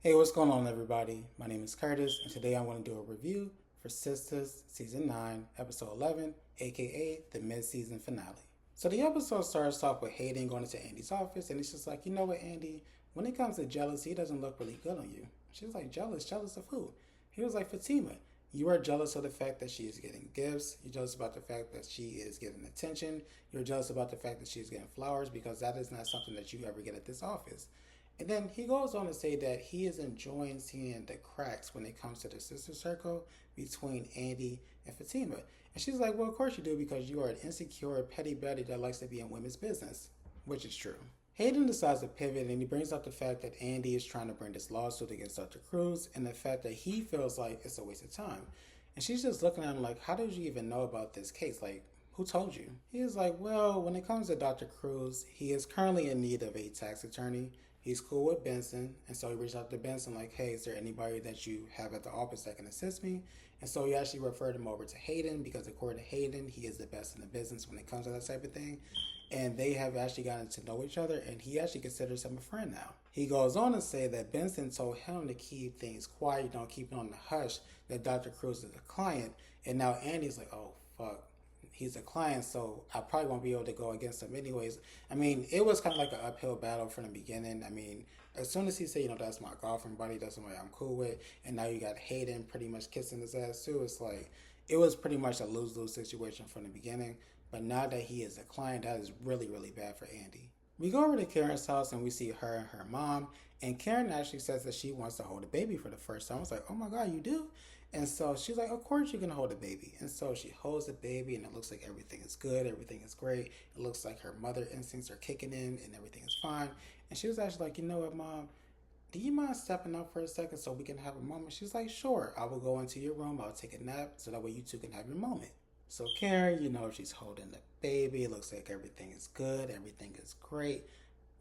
Hey, what's going on, everybody? My name is Curtis, and today I'm going to do a review for Sistas Season 9, Episode 11, aka the mid season finale. So, the episode starts off with Hayden going into Andy's office, and it's just like, you know what, Andy, when it comes to jealousy, he doesn't look really good on you. She's like, jealous? Jealous of who? He was like, Fatima. You are jealous of the fact that she is getting gifts. You're jealous about the fact that she is getting attention. You're jealous about the fact that she's getting flowers because that is not something that you ever get at this office. And then he goes on to say that he is enjoying seeing the cracks when it comes to the sister circle between Andy and Fatima. And she's like, well, of course you do because you are an insecure, petty Betty that likes to be in women's business, which is true. Hayden decides to pivot and he brings up the fact that Andy is trying to bring this lawsuit against Dr. Cruz and the fact that he feels like it's a waste of time. And she's just looking at him like, how did you even know about this case? Like, who told you? He is like, well, when it comes to Dr. Cruz, he is currently in need of a tax attorney. He's cool with Benson, and so he reached out to Benson like, hey, is there anybody that you have at the office that can assist me? And so he actually referred him over to Hayden because according to Hayden, he is the best in the business when it comes to that type of thing. And they have actually gotten to know each other, and he actually considers him a friend now. He goes on to say that Benson told him to keep things quiet, don't keep it on the hush, that Dr. Cruz is a client. And now Andy's like, oh, fuck. He's a client, so I probably won't be able to go against him anyways. I mean, it was kind of like an uphill battle from the beginning. I mean, as soon as he said, that's my girlfriend buddy, that's somebody I'm cool with, and now you got Hayden pretty much kissing his ass too. It's like, it was pretty much a lose-lose situation from the beginning. But now that he is a client, that is really, really bad for Andy. We go over to Karen's house and we see her and her mom. And Karen actually says that she wants to hold a baby for the first time. I was like, oh my God, you do? And so she's like, of course you can hold a baby. And so she holds the baby and it looks like everything is good. Everything is great. It looks like her mother instincts are kicking in and everything is fine. And she was actually like, you know what, Mom? Do you mind stepping up for a second so we can have a moment? She's like, sure. I will go into your room. I'll take a nap so that way you two can have your moment. So Karen, she's holding the baby. It looks like everything is good. Everything is great.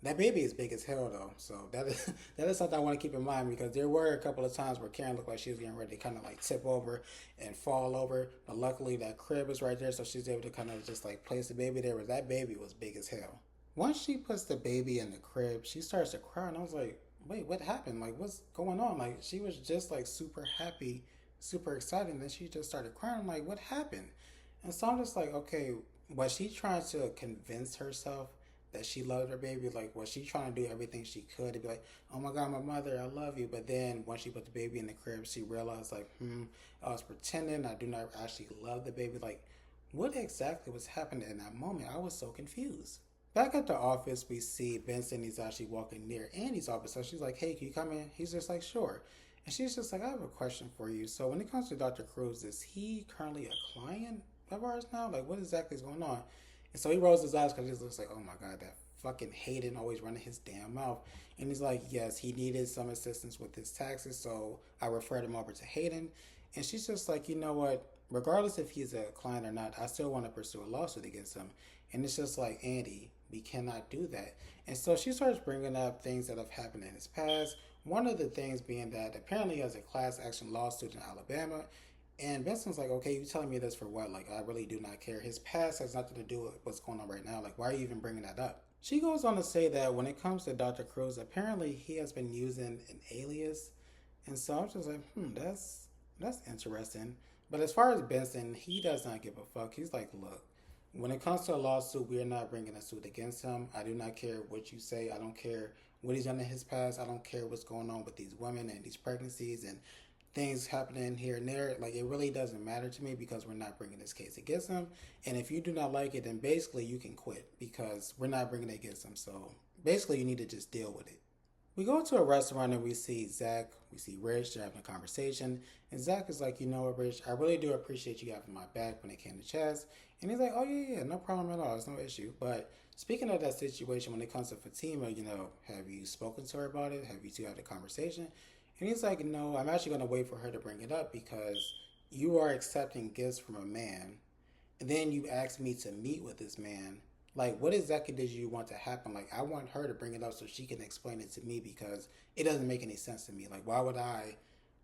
That baby is big as hell though, so that is that is something I want to keep in mind because there were a couple of times where Karen looked like she was getting ready to kind of like tip over and fall over, but luckily that crib was right there, so she's able to kind of just like place the baby there. But that baby was big as hell. Once she puts the baby in the crib, she starts to cry, and I was like, "Wait, what happened? Like, what's going on?" Like, she was just like super happy, super excited, and then she just started crying. I'm like, "What happened?" And so I'm just like, "Okay, was she trying to convince herself?" That she loved her baby, like was she trying to do everything she could to be like, oh my God, my mother, I love you. But then once she put the baby in the crib, she realized like, I was pretending. I do not actually love the baby. Like, what exactly was happening in that moment? I was so confused. Back at the office, we see Benson. He's actually walking near Andy's office. So she's like, hey, can you come in? He's just like, sure. And she's just like, I have a question for you. So when it comes to Dr. Cruz, is he currently a client of ours now? Like, what exactly is going on? And so he rolls his eyes because he just looks like, oh my God, that fucking Hayden always running his damn mouth. And he's like, yes, he needed some assistance with his taxes, so I referred him over to Hayden. And she's just like, you know what? Regardless if he's a client or not, I still want to pursue a lawsuit against him. And it's just like, Andy, we cannot do that. And so she starts bringing up things that have happened in his past. One of the things being that apparently he has a class action lawsuit in Alabama. And Benson's like, okay, you telling me this for what? Like, I really do not care. His past has nothing to do with what's going on right now. Like, why are you even bringing that up? She goes on to say that when it comes to Dr. Cruz, apparently he has been using an alias. And so I'm just like, that's interesting. But as far as Benson, he does not give a fuck. He's like, look, when it comes to a lawsuit, we are not bringing a suit against him. I do not care what you say. I don't care what he's done in his past. I don't care what's going on with these women and these pregnancies and things happening here and there. Like, it really doesn't matter to me because we're not bringing this case against him. And if you do not like it, then basically you can quit because we're not bringing it against him. So basically you need to just deal with it. We go to a restaurant and we see Zach, we see Rich, they're having a conversation. And Zach is like, you know what, Rich, I really do appreciate you having my back when it came to chess. And he's like, oh yeah, no problem at all. It's no issue. But speaking of that situation, when it comes to Fatima, have you spoken to her about it? Have you two had a conversation? And he's like, no, I'm actually going to wait for her to bring it up because you are accepting gifts from a man. And then you asked me to meet with this man. Like, what exactly did you want to happen? Like, I want her to bring it up so she can explain it to me because it doesn't make any sense to me. Like, why would I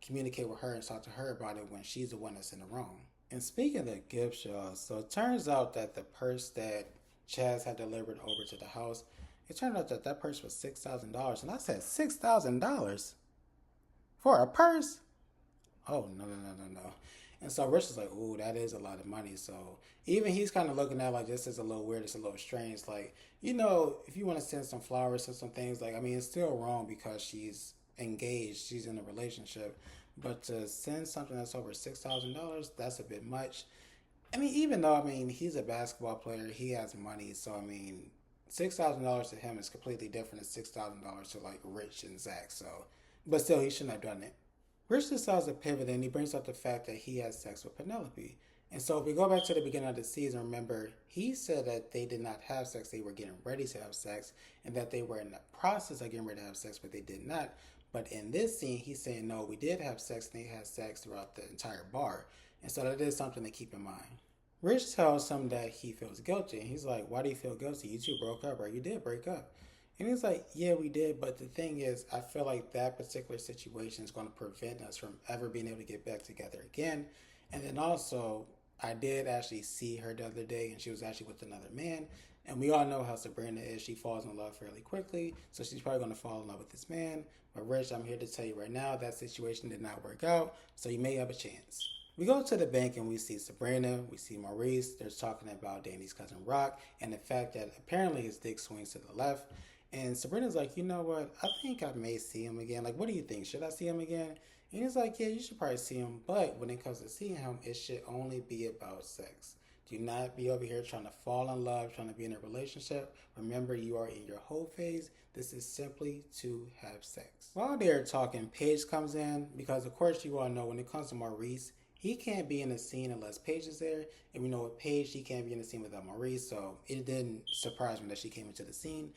communicate with her and talk to her about it when she's the one that's in the wrong? And speaking of gifts, y'all, so it turns out that the purse that Chaz had delivered over to the house, it turned out that that purse was $6,000. And I said, $6,000? For a purse? Oh, no, no, no, no, no. And so Rich is like, ooh, that is a lot of money. So even he's kind of looking at like this is a little weird, it's a little strange. Like, if you want to send some flowers or some things, like, I mean, it's still wrong because she's engaged, she's in a relationship. But to send something that's over $6,000, that's a bit much. I mean, even though, I mean, he's a basketball player, he has money. So, I mean, $6,000 to him is completely different than $6,000 to like Rich and Zach. So, but still, he shouldn't have done it. Rich decides to pivot and he brings up the fact that he has sex with Penelope. And so if we go back to the beginning of the season, remember, he said that they did not have sex, they were getting ready to have sex, and that they were in the process of getting ready to have sex, but they did not. But in this scene, he's saying, no, we did have sex, and they had sex throughout the entire bar. And so that is something to keep in mind. Rich tells him that he feels guilty. And he's like, why do you feel guilty? You two broke up, right? You did break up. And he's like, yeah, we did. But the thing is, I feel like that particular situation is going to prevent us from ever being able to get back together again. And then also, I did actually see her the other day, and she was actually with another man. And we all know how Sabrina is. She falls in love fairly quickly. So she's probably going to fall in love with this man. But Rich, I'm here to tell you right now, that situation did not work out. So you may have a chance. We go to the bank and we see Sabrina, we see Maurice. They're talking about Danny's cousin Rock and the fact that apparently his dick swings to the left. And Sabrina's like, you know what? I think I may see him again. Like, what do you think? Should I see him again? And he's like, yeah, you should probably see him. But when it comes to seeing him, it should only be about sex. Do not be over here trying to fall in love, trying to be in a relationship. Remember, you are in your whole phase. This is simply to have sex. While they're talking, Paige comes in because, of course, you all know when it comes to Maurice, he can't be in the scene unless Paige is there. And we know with Paige, she can't be in the scene without Maurice. So it didn't surprise me that she came into the scene.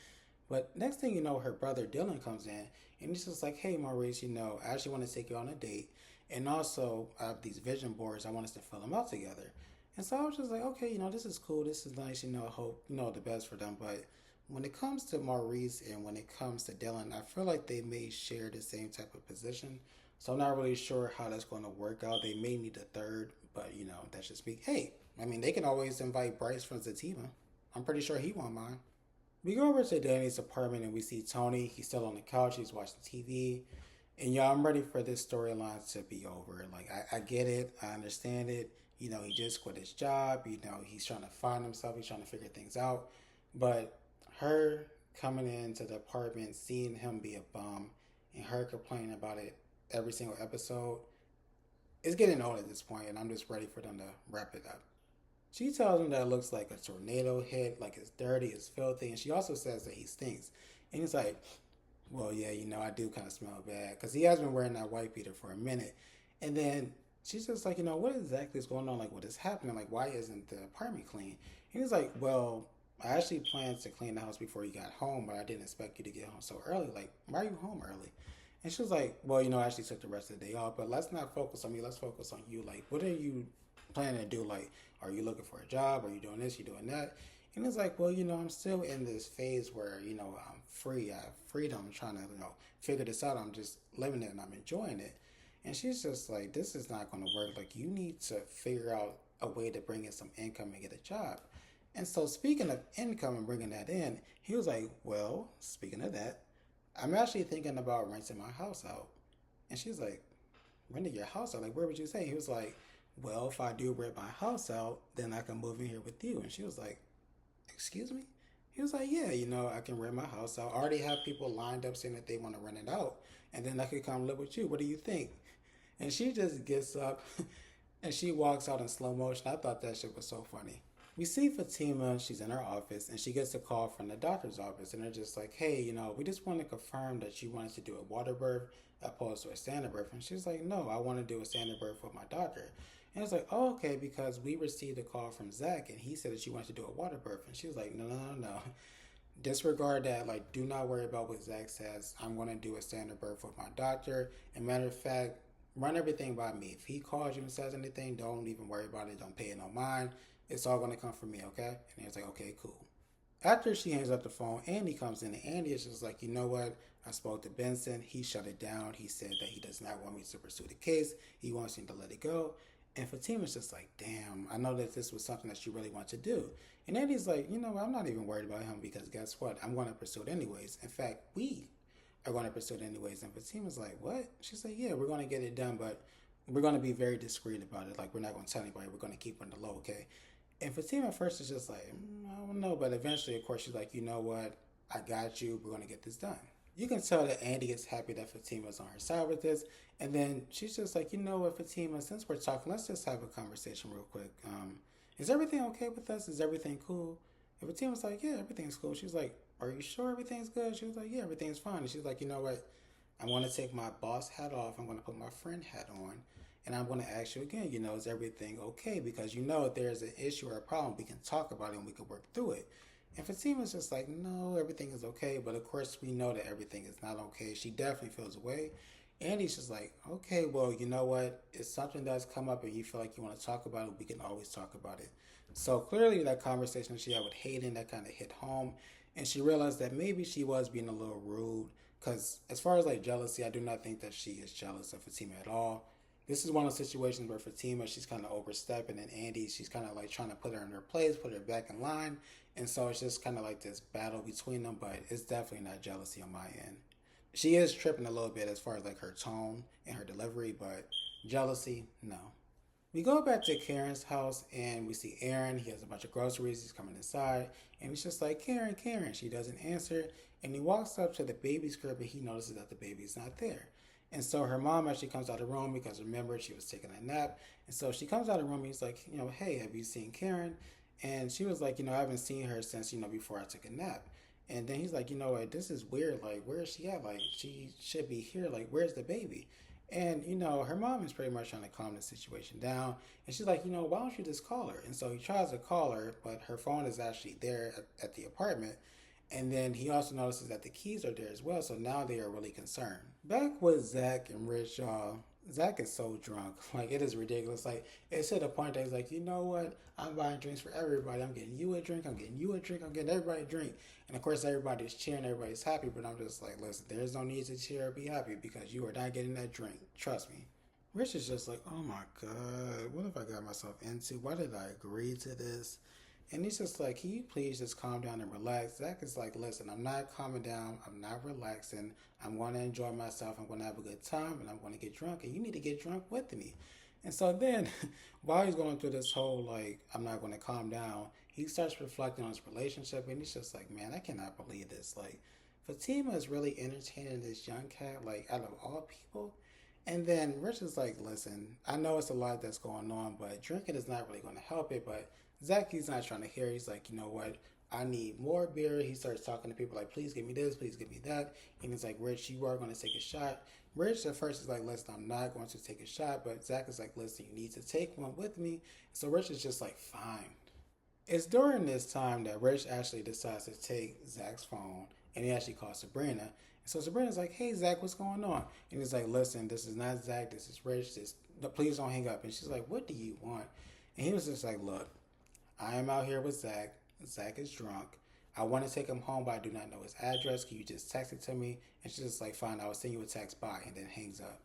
But next thing you know, her brother Dylan comes in and he's just like, hey, Maurice, I actually want to take you on a date. And also, I have these vision boards. I want us to fill them out together. And so I was just like, okay, this is cool. This is nice. I hope, the best for them. But when it comes to Maurice and when it comes to Dylan, I feel like they may share the same type of position. So I'm not really sure how that's going to work out. They may need a third, but, that's just me. Hey, I mean, they can always invite Bryce from Zativa. I'm pretty sure he won't mind. We go over to Danny's apartment and we see Tony. He's still on the couch. He's watching TV. And y'all, I'm ready for this storyline to be over. Like, I get it. I understand it. He just quit his job. He's trying to find himself. He's trying to figure things out. But her coming into the apartment, seeing him be a bum, and her complaining about it every single episode, it's getting old at this point, and I'm just ready for them to wrap it up. She tells him that it looks like a tornado hit, like it's dirty, it's filthy, and she also says that he stinks. And he's like, well, yeah, I do kind of smell bad, because he has been wearing that white beater for a minute. And then she's just like, what exactly is going on? Like, what is happening? Like, why isn't the apartment clean? And he's like, well, I actually planned to clean the house before you got home, but I didn't expect you to get home so early. Like, why are you home early? And she was like, well, I actually took the rest of the day off, but let's not focus on me. Let's focus on you. Like, what are you planning to do? Like, are you looking for a job? Are you doing this? You doing that? And it's like, well, I'm still in this phase where, I'm free. I have freedom. I'm trying to, figure this out. I'm just living it and I'm enjoying it. And she's just like, this is not going to work. Like, you need to figure out a way to bring in some income and get a job. And so speaking of income and bringing that in, he was like, well, speaking of that, I'm actually thinking about renting my house out. And she's like, renting your house out? Like, where would you say? He was like, well, if I do rent my house out, then I can move in here with you. And she was like, excuse me? He was like, yeah, I can rent my house out. I already have people lined up saying that they want to rent it out. And then I could come live with you. What do you think? And she just gets up and she walks out in slow motion. I thought that shit was so funny. We see Fatima, she's in her office, and she gets a call from the doctor's office, and they're just like, hey, we just want to confirm that you wanted to do a water birth opposed to a standard birth. And she's like, no, I want to do a standard birth with my doctor. And it's like, oh, okay, because we received a call from Zach, and he said that you wanted to do a water birth. And she was like, no. Disregard that. Like, do not worry about what Zach says. I'm going to do a standard birth with my doctor. And matter of fact, run everything by me. If he calls you and says anything, don't even worry about it. Don't pay it no mind. It's all going to come from me, okay? And he's like, okay, cool. After she hangs up the phone, Andy comes in, and Andy is just like, you know what? I spoke to Benson. He shut it down. He said that he does not want me to pursue the case. He wants me to let it go. And Fatima's just like, damn, I know that this was something that you really want to do. And Andy's like, I'm not even worried about him because guess what? I'm going to pursue it anyways. In fact, we are going to pursue it anyways. And Fatima's like, what? She's like, yeah, we're going to get it done, but we're going to be very discreet about it. Like, we're not going to tell anybody. We're going to keep it on the low, okay? And Fatima at first is just like, I don't know. But eventually, of course, she's like, you know what? I got you. We're going to get this done. You can tell that Andy is happy that Fatima's on her side with this. And then she's just like, you know what, Fatima, since we're talking, let's just have a conversation real quick. Is everything okay with us? Is everything cool? And Fatima's like, yeah, everything's cool. She's like, are you sure everything's good? She was like, yeah, everything's fine. And she's like, you know what? I'm going to take my boss hat off. I'm going to put my friend hat on. And I'm going to ask you again, you know, is everything okay? Because you know if there's an issue or a problem, we can talk about it and we can work through it. And Fatima's just like, no, everything is okay. But of course, we know that everything is not okay. She definitely feels away. Andy's just like, okay, well, you know what? If something does come up and you feel like you want to talk about it, we can always talk about it. So clearly, that conversation she had with Hayden, that kind of hit home. And she realized that maybe she was being a little rude. Because as far as like jealousy, I do not think that she is jealous of Fatima at all. This is one of the situations where Fatima, she's kind of overstepping, and Andy, she's kind of like trying to put her in her place, put her back in line. And so it's just kind of like this battle between them, but it's definitely not jealousy on my end. She is tripping a little bit as far as like her tone and her delivery, but jealousy, no. We go back to Karen's house and we see Aaron. He has a bunch of groceries. He's coming inside and he's just like, Karen, Karen. She doesn't answer. And he walks up to the baby's crib and he notices that the baby's not there. And so her mom actually comes out of the room because remember, she was taking a nap. And so she comes out of the room and he's like, you know, hey, have you seen Karen? And she was like, you know, I haven't seen her since, you know, before I took a nap. And then he's like, you know what, this is weird. Like, where is she at? Like, she should be here. Like, where's the baby? And, you know, her mom is pretty much trying to calm the situation down. And she's like, you know, why don't you just call her? And so he tries to call her, but her phone is actually there at the apartment. And then he also notices that the keys are there as well. So now they are really concerned. Back with Zach and Rich, y'all. Zach is so drunk. Like, it is ridiculous. Like, it's to the point that he's like, you know what? I'm buying drinks for everybody. I'm getting you a drink. I'm getting you a drink. I'm getting everybody a drink. And of course, everybody's cheering. Everybody's happy. But I'm just like, listen, there's no need to cheer or be happy because you are not getting that drink. Trust me. Rich is just like, oh my God, what have I got myself into? Why did I agree to this? And he's just like, can you please just calm down and relax? Zach is like, listen, I'm not calming down. I'm not relaxing. I'm going to enjoy myself. I'm going to have a good time and I'm going to get drunk. And you need to get drunk with me. And so then while he's going through this whole, like, I'm not going to calm down, he starts reflecting on his relationship. And he's just like, man, I cannot believe this. Like, Fatima is really entertaining this young cat, like, out of all people. And then Rich is like, listen, I know it's a lot that's going on, but drinking is not really going to help it. But Zach, he's not trying to hear. He's like, you know what? I need more beer. He starts talking to people like, please give me this, please give me that. And he's like, Rich, you are going to take a shot. Rich at first is like, listen, I'm not going to take a shot. But Zach is like, listen, you need to take one with me. So Rich is just like, fine. It's during this time that Rich actually decides to take Zach's phone and he actually calls Sabrina. And so Sabrina's like, hey, Zach, what's going on? And he's like, listen, this is not Zach. This is Rich. Please don't hang up. And she's like, what do you want? And he was just like, look, I am out here with Zach. Zach is drunk. I want to take him home, but I do not know his address. Can you just text it to me? And she's just like, fine, I will send you a text, bye, and then hangs up.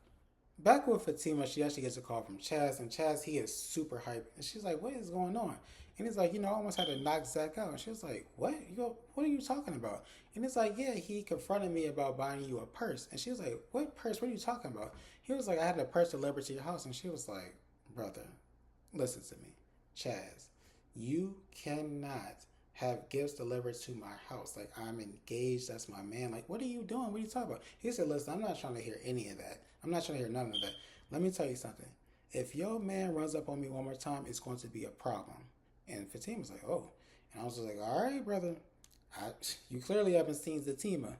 Back with Fatima, she actually gets a call from Chaz, and Chaz, he is super hyped. And she's like, what is going on? And he's like, you know, I almost had to knock Zach out. And she was like, what? What are you talking about? And it's like, yeah, he confronted me about buying you a purse. And she was like, what purse? What are you talking about? He was like, I had a purse delivered to your house. And she was like, brother, listen to me. Chaz, you cannot have gifts delivered to my house. Like, I'm engaged. That's my man. Like, what are you doing? What are you talking about? He said, listen, I'm not trying to hear any of that. I'm not trying to hear none of that. Let me tell you something. If your man runs up on me one more time, it's going to be a problem. And Fatima was like, oh. And I was just like, all right, brother. You clearly haven't seen Fatima.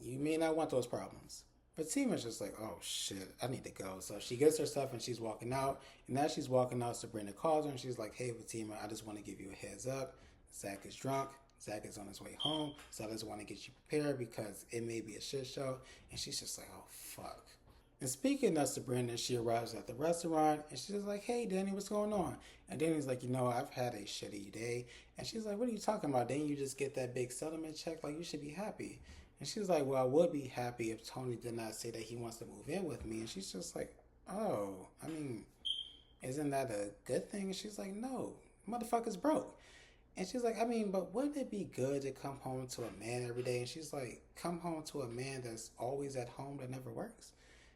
You may not want those problems. Fatima's just like, oh, shit, I need to go. So she gets her stuff and she's walking out. And as she's walking out, Sabrina calls her and she's like, hey, Fatima, I just want to give you a heads up. Zach is drunk. Zach is on his way home. So I just want to get you prepared because it may be a shit show. And she's just like, oh, fuck. And speaking of Sabrina, she arrives at the restaurant and she's like, hey, Danny, what's going on? And Danny's like, you know, I've had a shitty day. And she's like, what are you talking about? Didn't you just get that big settlement check? Like, you should be happy. And she's like, well, I would be happy if Tony did not say that he wants to move in with me. And she's just like, oh, I mean, isn't that a good thing? And she's like, no, motherfucker's broke. And she's like, I mean, but wouldn't it be good to come home to a man every day? And she's like, come home to a man that's always at home that never works?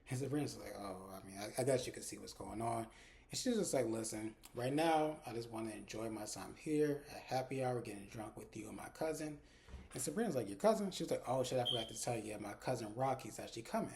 And Sabrina's like, oh, I mean, I guess you can see what's going on. And she's just like, listen, right now, I just want to enjoy my time here at happy hour, getting drunk with you and my cousin. And Sabrina's like, your cousin? She's like, oh shit, I forgot to tell you, yeah, my cousin Rocky's actually coming.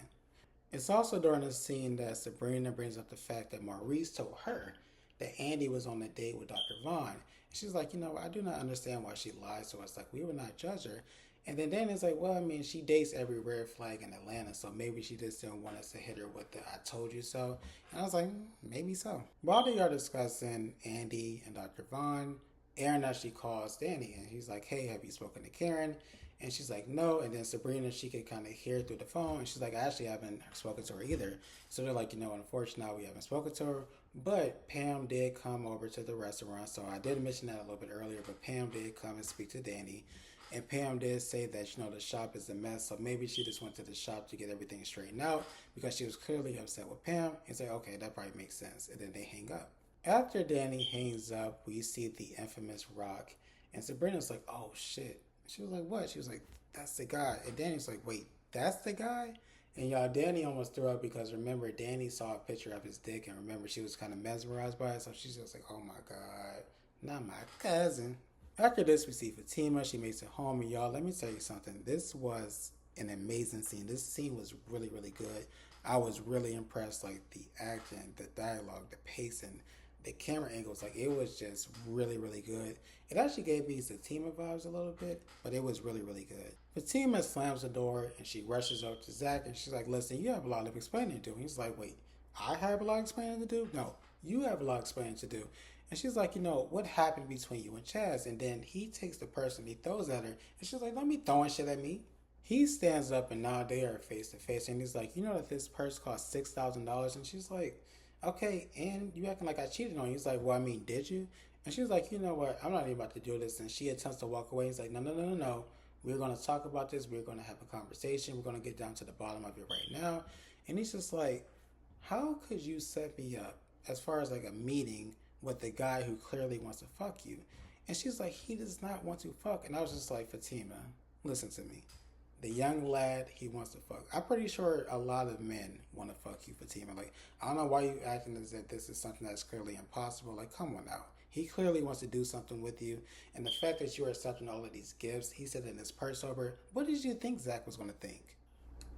It's also during this scene that Sabrina brings up the fact that Maurice told her that Andy was on a date with Dr. Vaughn. And she's like, I do not understand why she lies to us. Like, we would not judge her. And then Danny's like, well, I mean, she dates every red flag in Atlanta, so maybe she just didn't want us to hit her with the I told you so. And I was like, maybe so. While they are discussing Andy and Dr. Vaughn, Aaron actually calls Danny and he's like, hey, have you spoken to Karen? And she's like, no. And then Sabrina, she could kind of hear through the phone. And she's like, I actually haven't spoken to her either. So they're like, unfortunately, we haven't spoken to her. But Pam did come over to the restaurant. So I did mention that a little bit earlier. But Pam did come and speak to Danny. And Pam did say that, the shop is a mess. So maybe she just went to the shop to get everything straightened out because she was clearly upset with Pam. And say, okay, that probably makes sense. And then they hang up. After Danny hangs up, we see the infamous Rock. And Sabrina's like, oh, shit. She was like, what? She was like, that's the guy. And Danny's like, wait, that's the guy? And y'all, Danny almost threw up because remember, Danny saw a picture of his dick and remember she was kind of mesmerized by it. So she's just like, oh my God, not my cousin. After this, we see Fatima. She makes it home. And y'all, let me tell you something. This was an amazing scene. This scene was really, really good. I was really impressed. Like the acting, the dialogue, the pacing, the camera angles, like it was just really, really good. It actually gave me Fatima vibes a little bit, but it was really, really good. Fatima slams the door and she rushes up to Zach and she's like, listen, you have a lot of explaining to do. And he's like, wait, I have a lot of explaining to do? No, you have a lot of explaining to do. And she's like, what happened between you and Chaz? And then he takes the purse and he throws at her. And she's like, don't be throwing shit at me. He stands up and now they are face to face. And he's like, that this purse cost $6,000? And she's like, okay, and you acting like I cheated on you. He's like, well, I mean, did you? And she's like, you know what? I'm not even about to do this. And she attempts to walk away. He's like, no, no, no, no, no. We're going to talk about this. We're going to have a conversation. We're going to get down to the bottom of it right now. And he's just like, how could you set me up as far as like a meeting with the guy who clearly wants to fuck you? And she's like, he does not want to fuck. And I was just like, Fatima, listen to me. The young lad, he wants to fuck. I'm pretty sure a lot of men want to fuck you, Fatima. Like, I don't know why you acting as if this is something that's clearly impossible. Like, come on now. He clearly wants to do something with you. And the fact that you're accepting all of these gifts, he said in his purse over, what did you think Zach was going to think?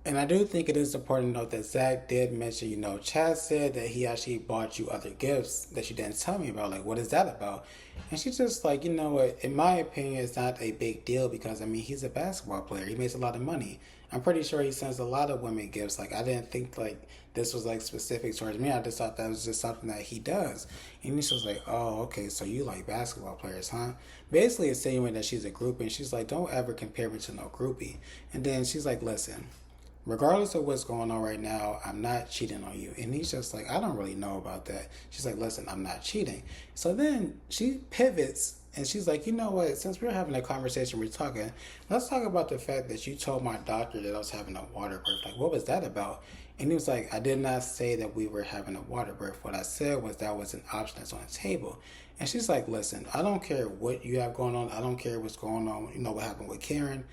And I do think it is important to note that Zach did mention, Chad said that he actually bought you other gifts that you didn't tell me about. Like, what is that about? And she's just like, you know what? In my opinion, it's not a big deal because, I mean, he's a basketball player. He makes a lot of money. I'm pretty sure he sends a lot of women gifts. Like, I didn't think, like, this was, like, specific towards me. I just thought that was just something that he does. And she was like, oh, okay, so you like basketball players, huh? Basically insinuating that she's a groupie. And she's like, don't ever compare me to no groupie. And then she's like, listen, regardless of what's going on right now, I'm not cheating on you. And he's just like, I don't really know about that. She's like, listen, I'm not cheating. So then she pivots and she's like, you know what? Since we're having a conversation, we're talking, let's talk about the fact that you told my doctor that I was having a water birth. Like, what was that about? And he was like, I did not say that we were having a water birth. What I said was that was an option that's on the table. And she's like, listen, I don't care what you have going on. I don't care what's going on. You know what happened with Karen.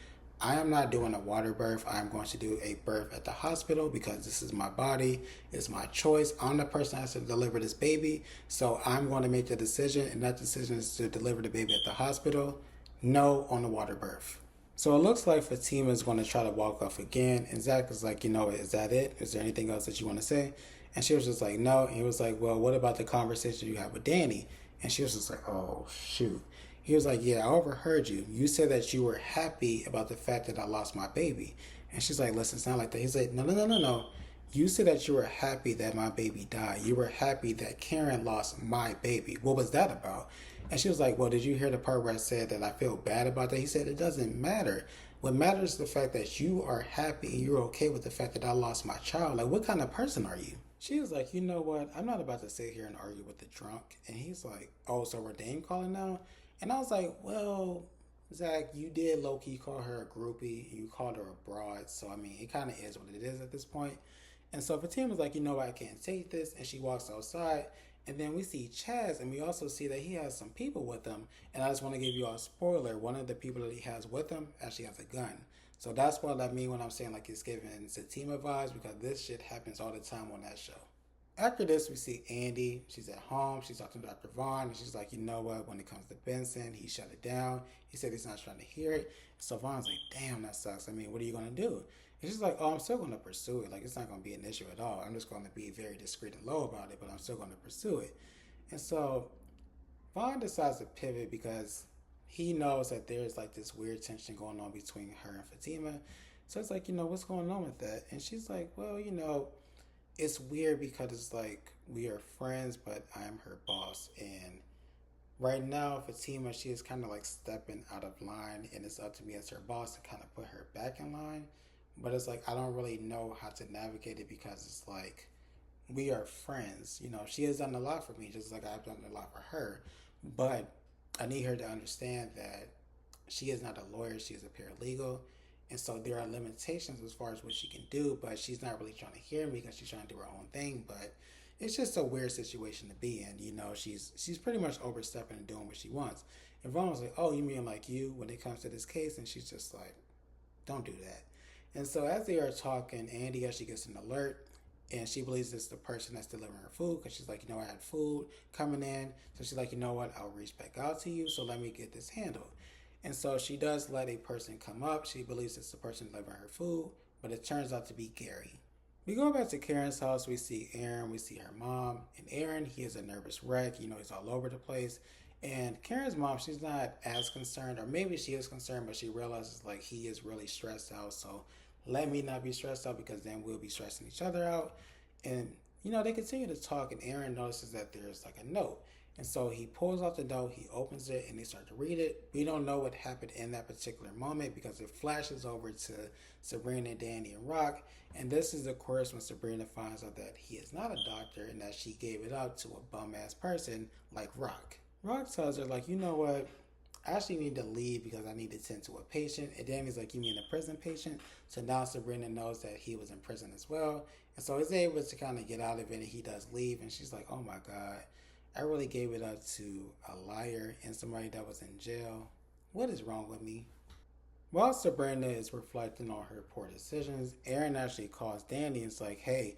I am not doing a water birth. I'm going to do a birth at the hospital because this is my body. It's my choice. I'm the person that has to deliver this baby. So I'm going to make the decision, and that decision is to deliver the baby at the hospital. No on the water birth. So it looks like Fatima is going to try to walk off again. And Zach is like, is that it? Is there anything else that you want to say? And she was just like, no. And he was like, well, what about the conversation you had with Danny? And she was just like, oh, shoot. He was like, yeah, I overheard you. You said that you were happy about the fact that I lost my baby. And she's like, listen, it's not like that. He's like, no, no, no, no, no. You said that you were happy that my baby died. You were happy that Karen lost my baby. What was that about? And she was like, well, did you hear the part where I said that I feel bad about that? He said, it doesn't matter. What matters is the fact that you are happy and you're okay with the fact that I lost my child. Like, what kind of person are you? She was like, you know what? I'm not about to sit here and argue with the drunk. And he's like, oh, so we're name calling now? And I was like, well, Zach, you did low-key call her a groupie. You called her a broad. So, I mean, it kind of is what it is at this point. And so Fatima was like, you know what? I can't take this. And she walks outside. And then we see Chaz, and we also see that he has some people with him. And I just want to give you a spoiler. One of the people that he has with him actually has a gun. So that's what I mean when I'm saying like it's giving Fatima vibes, because this shit happens all the time on that show. After this, we see Andy. She's at home. She's talking to Dr. Vaughn, and she's like, you know what? When it comes to Benson, he shut it down. He said he's not trying to hear it. So Vaughn's like, damn, that sucks. I mean, what are you going to do? And she's like, oh, I'm still going to pursue it. Like, it's not going to be an issue at all. I'm just going to be very discreet and low about it, but I'm still going to pursue it. And so Vaughn decides to pivot because he knows that there's like this weird tension going on between her and Fatima. So it's like, what's going on with that? And she's like, well, it's weird because it's like we are friends, but I'm her boss. And right now, Fatima, she is kind of like stepping out of line, and it's up to me as her boss to kind of put her back in line. But it's like I don't really know how to navigate it because it's like we are friends. She has done a lot for me, just like I've done a lot for her. But I need her to understand that she is not a lawyer, she is a paralegal. And so there are limitations as far as what she can do, but she's not really trying to hear me because she's trying to do her own thing. But it's just a weird situation to be in. She's pretty much overstepping and doing what she wants. And Vaughn was like, oh, you mean like you when it comes to this case? And she's just like, don't do that. And so as they are talking, Andy actually gets an alert, and she believes it's the person that's delivering her food because she's like, I had food coming in. So she's like, you know what, I'll reach back out to you, so let me get this handled. And so she does let a person come up. She believes it's the person delivering her food, but it turns out to be Gary. We go back to Karen's house. We see Aaron. We see her mom. And Aaron, he is a nervous wreck. He's all over the place. And Karen's mom, she's not as concerned, or maybe she is concerned, but she realizes like he is really stressed out. So let me not be stressed out because then we'll be stressing each other out. And, they continue to talk, and Aaron notices that there's like a note. And so he pulls out the note, he opens it, and they start to read it. We don't know what happened in that particular moment because it flashes over to Sabrina, Danny, and Rock. And this is, of course, when Sabrina finds out that he is not a doctor and that she gave it up to a bum-ass person like Rock. Rock tells her, like, you know what? I actually need to leave because I need to tend to a patient. And Danny's like, you mean a prison patient? So now Sabrina knows that he was in prison as well. And so he's able to kind of get out of it, and he does leave. And she's like, oh my God. I really gave it up to a liar and somebody that was in jail. What is wrong with me? While Sabrina is reflecting on her poor decisions, Aaron actually calls Danny and is like, hey,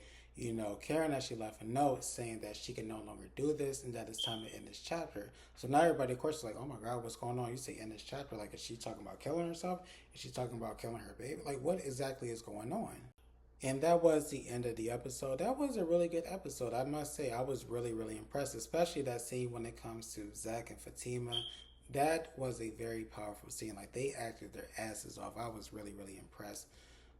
Karen actually left a note saying that she can no longer do this and that it's time to end this chapter. So now everybody, of course, is like, oh my God, what's going on? You say end this chapter. Like, is she talking about killing herself? Is she talking about killing her baby? Like, what exactly is going on? And that was the end of the episode. That was a really good episode. I must say, I was really, really impressed, especially that scene when it comes to Zach and Fatima. That was a very powerful scene. Like, they acted their asses off. I was really, really impressed.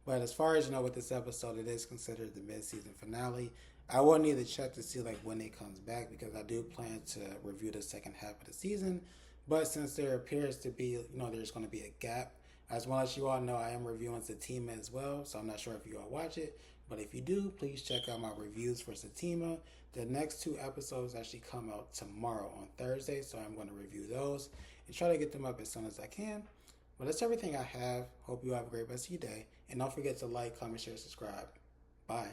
But as far as with this episode, it is considered the mid-season finale. I will need to check to see like when it comes back because I do plan to review the second half of the season. But since there appears to be, there's going to be a gap, I just want to let you all know I am reviewing Fatima as well, so I'm not sure if you all watch it. But if you do, please check out my reviews for Fatima. The next 2 episodes actually come out tomorrow on Thursday, so I'm going to review those and try to get them up as soon as I can. But that's everything I have. Hope you have a great rest of your day. And don't forget to like, comment, share, subscribe. Bye.